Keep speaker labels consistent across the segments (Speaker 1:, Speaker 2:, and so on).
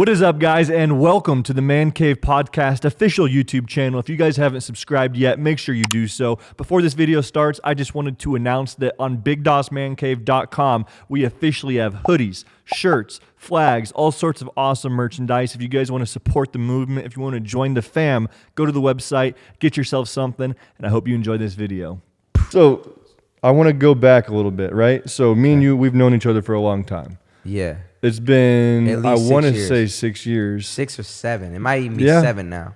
Speaker 1: What is up, guys, and welcome to the Man Cave Podcast official YouTube channel. If you guys haven't subscribed yet, make sure you do so. Before this video starts, I just wanted to announce that on BigDossManCave.com, we officially have hoodies, shirts, flags, all sorts of awesome merchandise. If you guys want to support the movement, if you want to join the fam, go to the website, get yourself something, and I hope you enjoy this video. So, I want to go back a little bit, right? So, me and you, we've known each other for a long time.
Speaker 2: Yeah.
Speaker 1: It's been, I want to say 6 years.
Speaker 2: 6 or 7. It might even be 7 now.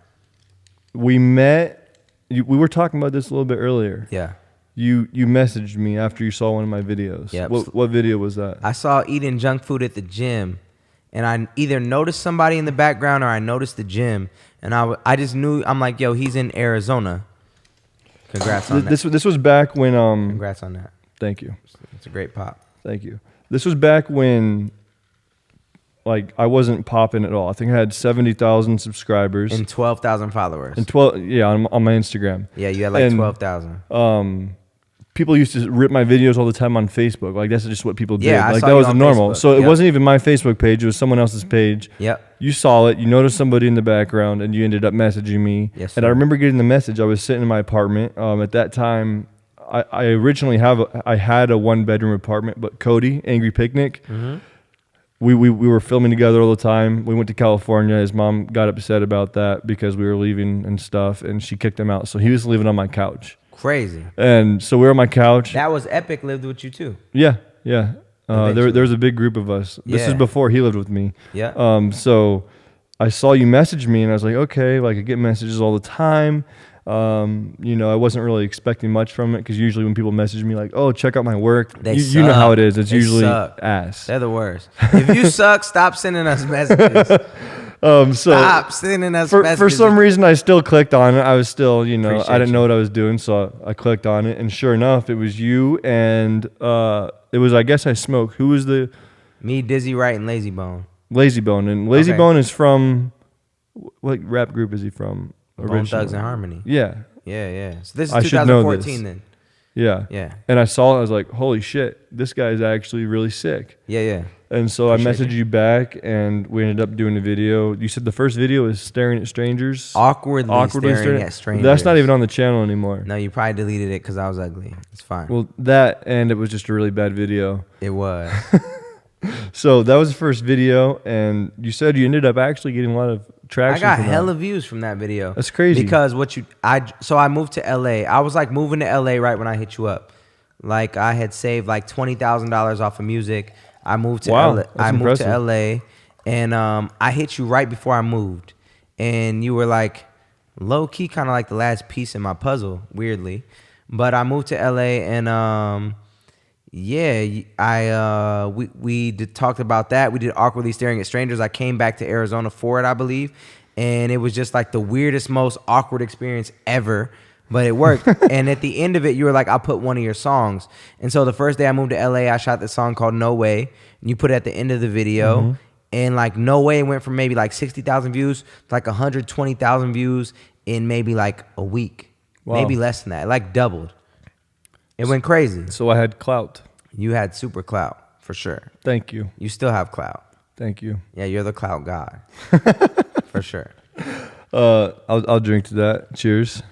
Speaker 1: We met, we were talking about this a little bit earlier.
Speaker 2: Yeah.
Speaker 1: You messaged me after you saw one of my videos.
Speaker 2: Yep.
Speaker 1: What video was that?
Speaker 2: I saw eating junk food at the gym, and I either noticed somebody in the background or I noticed the gym, and I just knew, I'm like, yo, he's in Arizona. Congrats on that.
Speaker 1: This was back when...
Speaker 2: Congrats on that.
Speaker 1: Thank you.
Speaker 2: It's a great pop.
Speaker 1: Thank you. This was back when... Like, I wasn't popping at all. I think I had 70,000 subscribers.
Speaker 2: And 12,000 followers.
Speaker 1: And on my Instagram.
Speaker 2: Yeah, you had like 12,000.
Speaker 1: People used to rip my videos all the time on Facebook. Like, that's just what people did.
Speaker 2: Yeah,
Speaker 1: like,
Speaker 2: saw
Speaker 1: that
Speaker 2: you
Speaker 1: was
Speaker 2: on
Speaker 1: normal.
Speaker 2: Facebook.
Speaker 1: So it wasn't even my Facebook page. It was someone else's page.
Speaker 2: Yep.
Speaker 1: You saw it. You noticed somebody in the background, and you ended up messaging me.
Speaker 2: Yes,
Speaker 1: and I remember getting the message. I was sitting in my apartment. At that time, I originally had a one-bedroom apartment, but Cody, Angry Picnic...
Speaker 2: Mm-hmm.
Speaker 1: We were filming together all the time. We went to California. His mom got upset about that because we were leaving and stuff, and she kicked him out. So he was living on my couch.
Speaker 2: Crazy.
Speaker 1: And so we were on my couch.
Speaker 2: That was Epic lived with you too.
Speaker 1: Yeah. There was a big group of us. This is before he lived with me.
Speaker 2: Yeah.
Speaker 1: So I saw you message me, and I was like, okay, like I get messages all the time. I wasn't really expecting much from it because usually when people message me like, oh, check out my work, you know how it is. It's usually ass.
Speaker 2: They're the worst. If you suck, stop sending us messages. Stop sending us messages.
Speaker 1: For some reason, I still clicked on it. I was still, I didn't know what I was doing, so I clicked on it, and sure enough, it was you, and it was, I guess I Smoke. Who was the...
Speaker 2: Me, Dizzy Wright, and Lazy Bone.
Speaker 1: Lazy Bone, and Lazy Bone is from... What rap group is he from?
Speaker 2: Bone Thugs and Harmony.
Speaker 1: Yeah.
Speaker 2: So this is 2014 then.
Speaker 1: Yeah. And I saw it. I was like, holy shit, this guy is actually really sick.
Speaker 2: Yeah.
Speaker 1: And so I messaged you back, and we ended up doing a video. You said the first video is staring at strangers.
Speaker 2: Awkwardly staring at strangers.
Speaker 1: That's not even on the channel anymore.
Speaker 2: No, you probably deleted it because I was ugly. It's fine.
Speaker 1: Well, that, and it was just a really bad video.
Speaker 2: It was.
Speaker 1: So that was the first video, and you said you ended up actually getting a lot of traction.
Speaker 2: I got hella views from that video.
Speaker 1: That's crazy.
Speaker 2: Because so I moved to LA. I was like moving to LA right when I hit you up. Like I had saved like $20,000 off of music. I moved to LA. I moved to LA, and I hit you right before I moved, and you were like low key, kind of like the last piece in my puzzle, weirdly. But I moved to LA, and we talked about that. We did Awkwardly Staring at Strangers. I came back to Arizona for it, I believe, and it was just like the weirdest, most awkward experience ever, but it worked. And at the end of it, you were like, I'll put one of your songs. And so the first day I moved to LA, I shot this song called No Way, and you put it at the end of the video, and like No Way went from maybe like 60,000 views to like 120,000 views in maybe like a week. Wow. Maybe less than that. It like doubled. It went crazy.
Speaker 1: So I had clout.
Speaker 2: You had super clout, for sure.
Speaker 1: Thank you.
Speaker 2: You still have clout.
Speaker 1: Thank you.
Speaker 2: Yeah, you're the clout god. For sure.
Speaker 1: I'll drink to that. Cheers.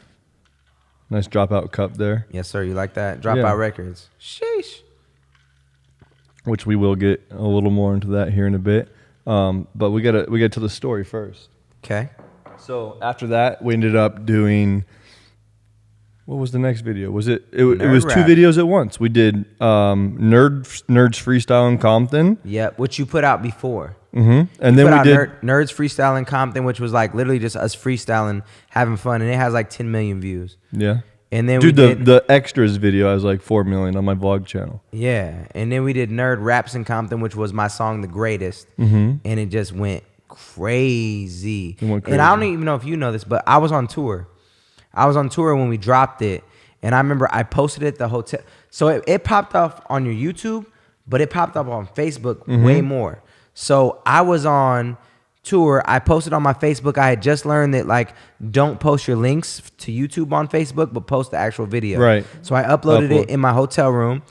Speaker 1: Nice Dropout cup there.
Speaker 2: Yes, sir. You like that? Dropout Records. Sheesh.
Speaker 1: Which we will get a little more into that here in a bit. But we gotta tell the story first.
Speaker 2: Okay.
Speaker 1: So after that, we ended up doing... What was the next video? Was it was two videos at once. We did Nerds Freestyle in Compton.
Speaker 2: Yep, which you put out before.
Speaker 1: And then we did
Speaker 2: Nerds Freestyle in Compton, which was like literally just us freestyling, having fun, and it has like 10 million views.
Speaker 1: Yeah.
Speaker 2: And then
Speaker 1: the extras video has like 4 million on my vlog channel.
Speaker 2: Yeah. And then we did Nerd Raps in Compton, which was my song The Greatest. And it just went crazy. And I don't even know if you know this, but I was on tour. I was on tour when we dropped it, and I remember I posted it at the hotel. So it popped up on your YouTube, but it popped up on Facebook way more. So I was on tour. I posted on my Facebook. I had just learned that like don't post your links to YouTube on Facebook, but post the actual video.
Speaker 1: Right.
Speaker 2: So I uploaded it in my hotel room,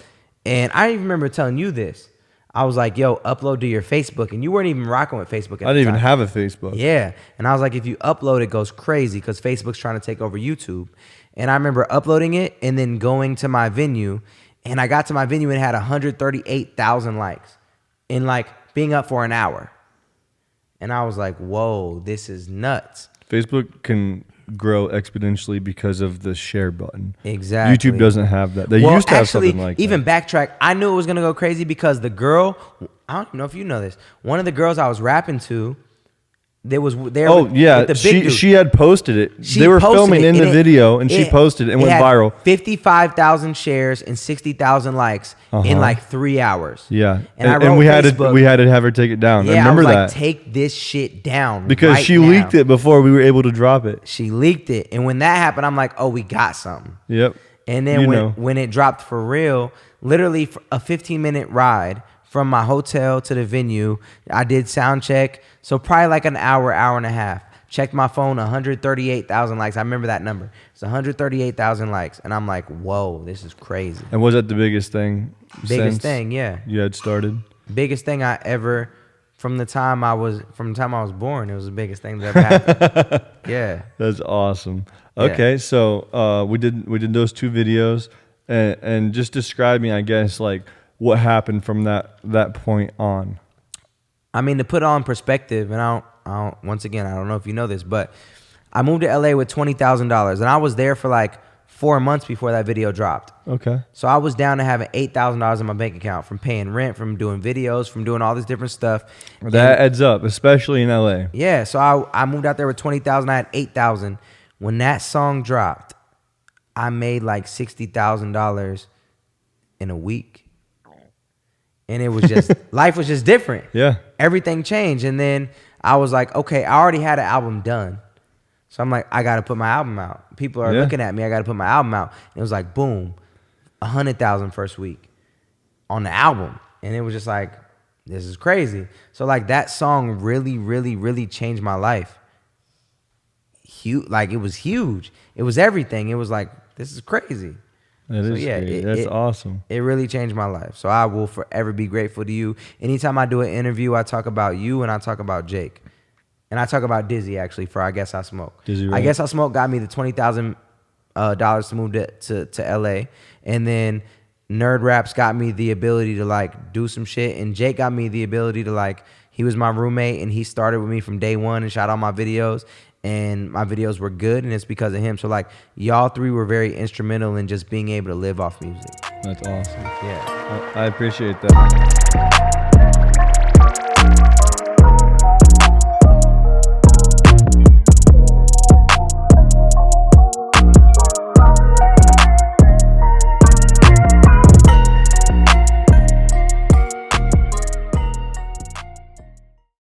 Speaker 2: and I even remember telling you this. I was like, yo, upload to your Facebook. And you weren't even rocking with Facebook at
Speaker 1: I
Speaker 2: the
Speaker 1: didn't even
Speaker 2: time.
Speaker 1: have a Facebook.
Speaker 2: Yeah. And I was like, if you upload, it goes crazy because Facebook's trying to take over YouTube. And I remember uploading it and then going to my venue. And I got to my venue and it had 138,000 likes in like being up for an hour. And I was like, whoa, this is nuts.
Speaker 1: Facebook can grow exponentially because of the share button.
Speaker 2: Exactly.
Speaker 1: YouTube doesn't have that. They used to have something like
Speaker 2: even
Speaker 1: that.
Speaker 2: backtrack, I knew it was going to go crazy because the girl, I don't know if you know this, one of the girls I was rapping to, there was there.
Speaker 1: Oh
Speaker 2: with,
Speaker 1: yeah,
Speaker 2: with the big dude.
Speaker 1: she had posted it.
Speaker 2: She
Speaker 1: They were
Speaker 2: posted
Speaker 1: filming
Speaker 2: it,
Speaker 1: in
Speaker 2: and
Speaker 1: the video, and she posted it and went
Speaker 2: had
Speaker 1: viral.
Speaker 2: 55,000 shares and 60,000 likes in like 3 hours.
Speaker 1: Yeah,
Speaker 2: and I wrote
Speaker 1: and we
Speaker 2: Facebook,
Speaker 1: had to have her take it down.
Speaker 2: Yeah,
Speaker 1: I remember
Speaker 2: I was
Speaker 1: that
Speaker 2: like, take this shit down
Speaker 1: because
Speaker 2: right
Speaker 1: she
Speaker 2: now.
Speaker 1: leaked it before we were able to drop it.
Speaker 2: She leaked it, and when that happened, I'm like, oh, we got something.
Speaker 1: Yep.
Speaker 2: And then when it dropped for real, literally a 15-minute ride from my hotel to the venue, I did sound check. So probably like an hour and a half. Checked my phone, 138,000 likes. I remember that number. It's 138,000 likes. And I'm like, whoa, this is crazy.
Speaker 1: And was that the biggest thing?
Speaker 2: Biggest thing, yeah.
Speaker 1: You had started?
Speaker 2: Biggest thing I ever, from the time I was born, it was the biggest thing that ever happened. Yeah.
Speaker 1: That's awesome. Okay, so we did those 2 videos, and just describe me, I guess, like what happened from that point on.
Speaker 2: I mean, to put it on perspective, and I don't, once again, I don't know if you know this, but I moved to LA with $20,000, and I was there for like 4 months before that video dropped.
Speaker 1: Okay.
Speaker 2: So I was down to having $8,000 in my bank account from paying rent, from doing videos, from doing all this different stuff.
Speaker 1: That adds up, especially in LA.
Speaker 2: Yeah, so I moved out there with $20,000. I had $8,000. When that song dropped, I made like $60,000 in a week. And it was just, life was just different.
Speaker 1: Yeah.
Speaker 2: Everything changed. And then I was like, okay, I already had an album done. So I'm like, I got to put my album out. People are looking at me. I got to put my album out. And it was like, boom, 100,000 first week on the album. And it was just like, this is crazy. So like that song really, really, really changed my life. Like it was huge. It was everything. It was like, this is crazy.
Speaker 1: That is great. That's awesome.
Speaker 2: It really changed my life. So I will forever be grateful to you. Anytime I do an interview, I talk about you and I talk about Jake. And I talk about Dizzy, actually, for I Guess I Smoke.
Speaker 1: Dizzy, right?
Speaker 2: I Guess I Smoke got me the $20,000 to move to LA. And then Nerd Raps got me the ability to like do some shit. And Jake got me the ability to like, he was my roommate and he started with me from day one and shot all my videos. And my videos were good, and it's because of him. So like y'all 3 were very instrumental in just being able to live off music.
Speaker 1: That's awesome.
Speaker 2: Yeah.
Speaker 1: I appreciate that.